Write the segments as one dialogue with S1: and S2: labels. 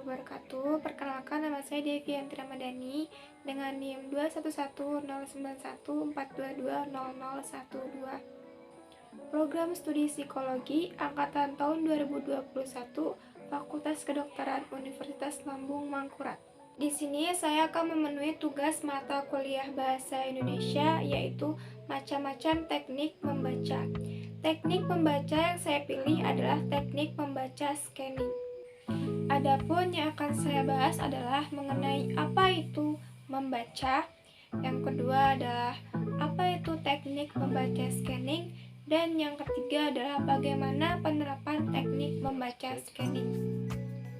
S1: wabarakatuh. Perkenalkan, nama saya Devianti Ramadhani dengan NIM 2110914220012. Program Studi Psikologi Angkatan tahun 2021, Fakultas Kedokteran Universitas Lambung Mangkurat. Di sini saya akan memenuhi tugas mata kuliah Bahasa Indonesia, yaitu macam-macam teknik membaca. Teknik membaca yang saya pilih adalah teknik membaca scanning. Adapun yang akan saya bahas adalah mengenai apa itu membaca. Yang kedua adalah apa itu teknik membaca scanning, dan yang ketiga adalah bagaimana penerapan teknik membaca scanning.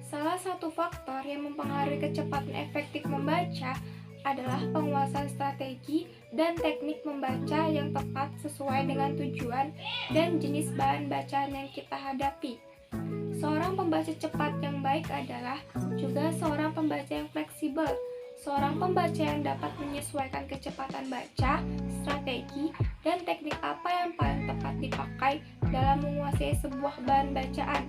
S1: Salah satu faktor yang mempengaruhi kecepatan efektif membaca adalah penguasaan strategi dan teknik membaca yang tepat sesuai dengan tujuan dan jenis bahan bacaan yang kita hadapi. Seorang pembaca cepat yang baik adalah juga seorang pembaca yang fleksibel, seorang pembaca yang dapat menyesuaikan kecepatan baca, strategi, dan teknik apa yang paling tepat dipakai dalam menguasai sebuah bahan bacaan.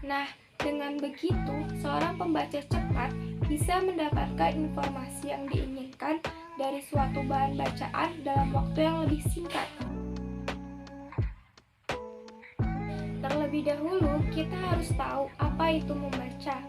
S1: Nah, dengan begitu, seorang pembaca cepat bisa mendapatkan informasi yang diinginkan dari suatu bahan bacaan dalam waktu yang lebih singkat. Terlebih dahulu, kita harus tahu apa itu membaca.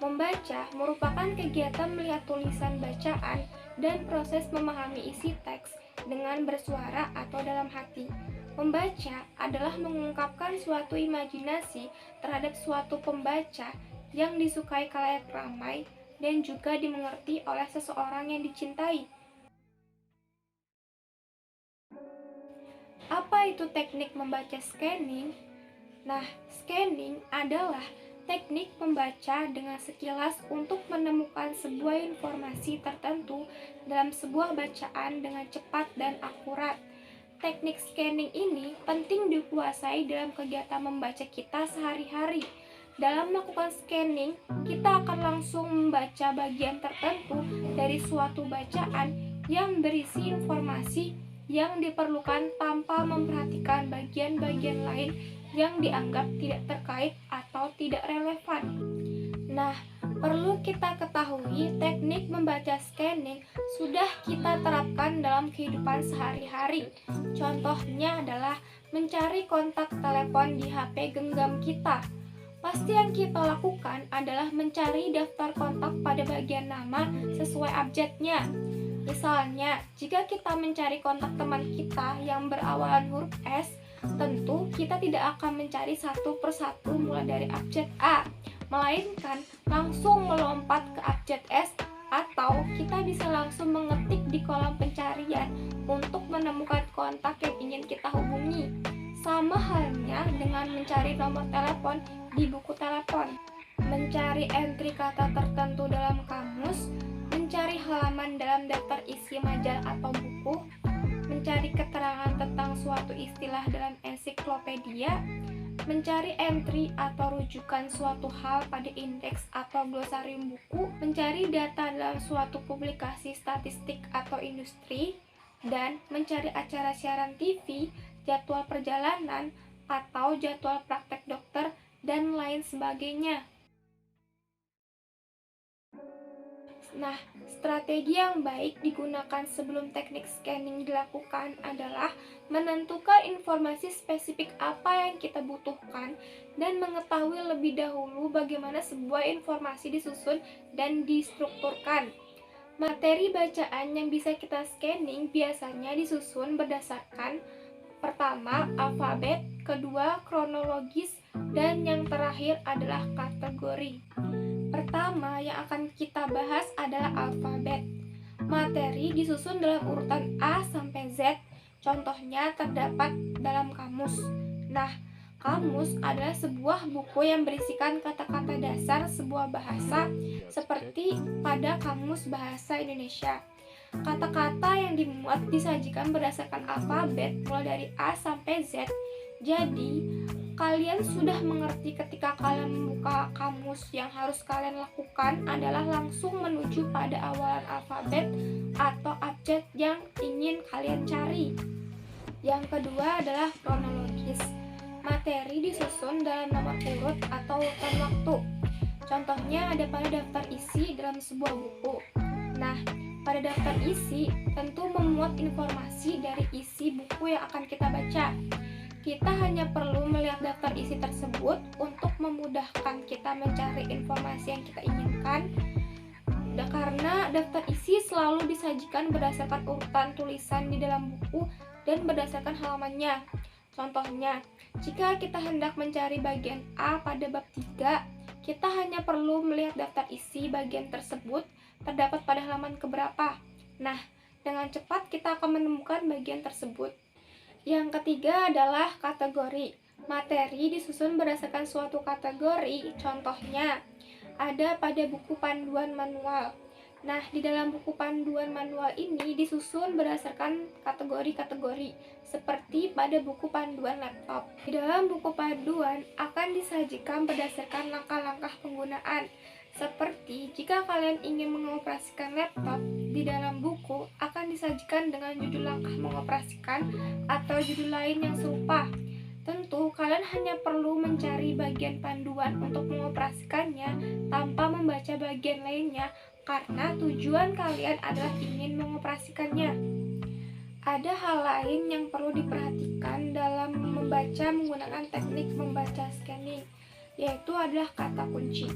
S1: Membaca merupakan kegiatan melihat tulisan bacaan dan proses memahami isi teks dengan bersuara atau dalam hati. Membaca adalah mengungkapkan suatu imajinasi terhadap suatu pembaca yang disukai khalayak ramai dan juga dimengerti oleh seseorang yang dicintai. Apa itu teknik membaca scanning? Nah, scanning adalah teknik membaca dengan sekilas untuk menemukan sebuah informasi tertentu dalam sebuah bacaan dengan cepat dan akurat. Teknik scanning ini penting dikuasai dalam kegiatan membaca kita sehari-hari. Dalam melakukan scanning, kita akan langsung membaca bagian tertentu dari suatu bacaan yang berisi informasi yang diperlukan tanpa memperhatikan bagian-bagian lain yang dianggap tidak terkait atau tidak relevan. Nah, perlu kita ketahui teknik membaca scanning sudah kita terapkan dalam kehidupan sehari-hari. Contohnya adalah mencari kontak telepon di HP genggam kita. Pasti yang kita lakukan adalah mencari daftar kontak pada bagian nama sesuai abjadnya. Misalnya, jika kita mencari kontak teman kita yang berawalan huruf S, tentu kita tidak akan mencari satu persatu mulai dari abjad A, melainkan langsung melompat ke abjad S, atau kita bisa langsung mengetik di kolom pencarian untuk menemukan kontak yang ingin kita hubungi. Sama halnya dengan mencari nomor telepon di buku telepon, mencari entry kata tertentu dalam kamus, mencari halaman dalam daftar isi majalah atau buku, mencari keterangan tentang suatu istilah dalam ensiklopedia, mencari entry atau rujukan suatu hal pada indeks atau glosarium buku, mencari data dalam suatu publikasi statistik atau industri, dan mencari acara siaran TV, jadwal perjalanan, atau jadwal praktek dokter, dan lain sebagainya. Nah, strategi yang baik digunakan sebelum teknik scanning dilakukan adalah menentukan informasi spesifik apa yang kita butuhkan dan mengetahui lebih dahulu bagaimana sebuah informasi disusun dan distrukturkan. Materi bacaan yang bisa kita scanning biasanya disusun berdasarkan pertama, alfabet, kedua, kronologis, dan yang terakhir adalah kategori. Pertama yang akan kita bahas adalah alfabet. Materi disusun dalam urutan A sampai Z. Contohnya terdapat dalam kamus. Nah, kamus adalah sebuah buku yang berisikan kata-kata dasar sebuah bahasa seperti pada Kamus Bahasa Indonesia. Kata-kata yang dimuat disajikan berdasarkan alfabet mulai dari A sampai Z. Jadi, kalian sudah mengerti ketika kalian membuka kamus, yang harus kalian lakukan adalah langsung menuju pada awalan alfabet atau abjad yang ingin kalian cari. Yang kedua adalah kronologis. Materi disusun dalam nomor urut atau urutan waktu. Contohnya ada pada daftar isi dalam sebuah buku. Nah, pada daftar isi tentu memuat informasi dari isi buku yang akan kita baca. Kita hanya perlu melihat daftar isi tersebut untuk memudahkan kita mencari informasi yang kita inginkan. Karena daftar isi selalu disajikan berdasarkan urutan tulisan di dalam buku dan berdasarkan halamannya. Contohnya, jika kita hendak mencari bagian A pada bab 3, kita hanya perlu melihat daftar isi bagian tersebut terdapat pada halaman keberapa. Nah, dengan cepat kita akan menemukan bagian tersebut. Yang ketiga adalah kategori. Materi disusun berdasarkan suatu kategori. Contohnya, ada pada buku panduan manual. Nah, di dalam buku panduan manual ini disusun berdasarkan kategori-kategori, seperti pada buku panduan laptop. Di dalam buku panduan akan disajikan berdasarkan langkah-langkah penggunaan, seperti jika kalian ingin mengoperasikan laptop, di dalam buku akan disajikan dengan judul langkah mengoperasikan atau judul lain yang serupa. Tentu, kalian hanya perlu mencari bagian panduan untuk mengoperasikannya tanpa membaca bagian lainnya, karena tujuan kalian adalah ingin mengoperasikannya. Ada hal lain yang perlu diperhatikan dalam membaca menggunakan teknik membaca scanning, yaitu adalah kata kunci.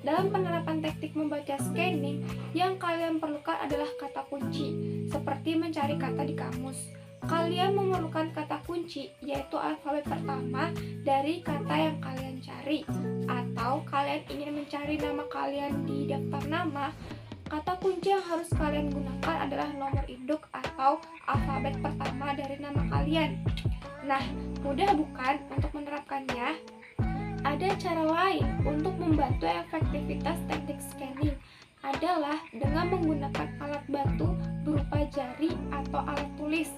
S1: Dalam penerapan teknik membaca scanning, yang kalian perlukan adalah kata kunci, seperti mencari kata di kamus. Kalian memerlukan kata kunci, yaitu alfabet pertama dari kata yang kalian cari. Atau kalian ingin mencari nama kalian di daftar nama, kata kunci yang harus kalian gunakan adalah nomor induk atau alfabet pertama dari nama kalian. Nah, mudah bukan untuk menerapkannya? Ada cara lain untuk membantu efektivitas teknik scanning, adalah dengan menggunakan alat bantu berupa jari atau alat tulis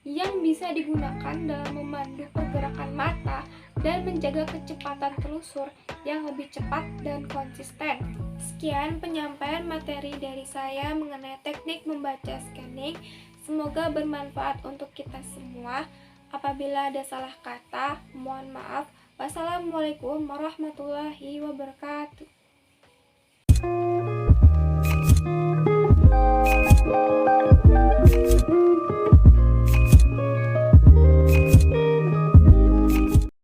S1: yang bisa digunakan dalam memandu pergerakan mata dan menjaga kecepatan telusur yang lebih cepat dan konsisten. Sekian penyampaian materi dari saya mengenai teknik membaca scanning. Semoga bermanfaat untuk kita semua. Apabila ada salah kata, mohon maaf. Wassalamualaikum warahmatullahi wabarakatuh.